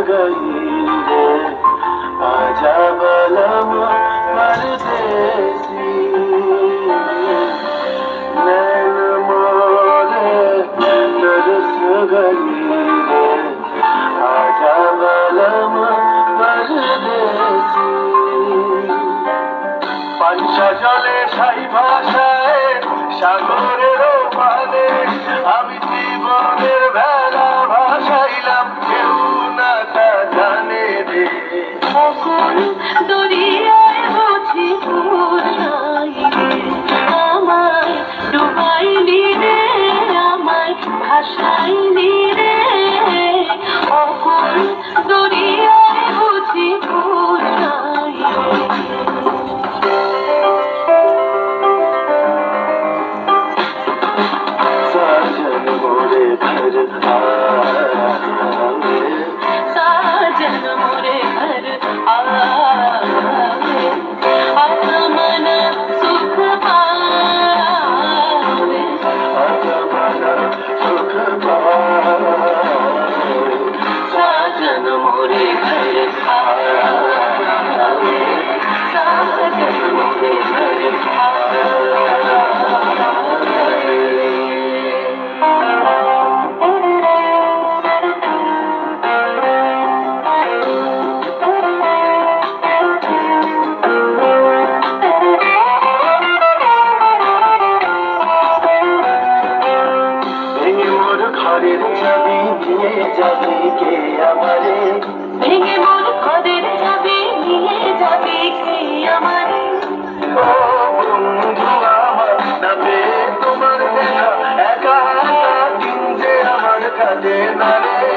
गई रे आजा बलम परदेसी नैन मोरे तरस गई रे आजा बलम परदेसी পাঞ্চা জলে সাই ভাষায় সাগরের পানে আমি জীবনের ভেলা ভাসাইলাম কেউ না তা জানে রে সকল দরিয়ায় বুঝি ভুল নাই রে আমায় ডুবাইলি রে আমায় ভাসাইলি রে সকল দরিয়ায় বুঝি ভুল নাই साजन मोरे घर आवे साजन मोरे घर आवे मन सुख पावे मन सुख पावे साजन मोरे घर आवे साजन मोरे घर आवे ঘরের চাবি নিয়ে যাবি কে আমারে ভেঙে মোর ঘরের চাবি নিয়ে যাবি কে আমারে ও বন্ধু আমার নামে তোমার দেখা একা একা দিন যে আমার কাটে না রে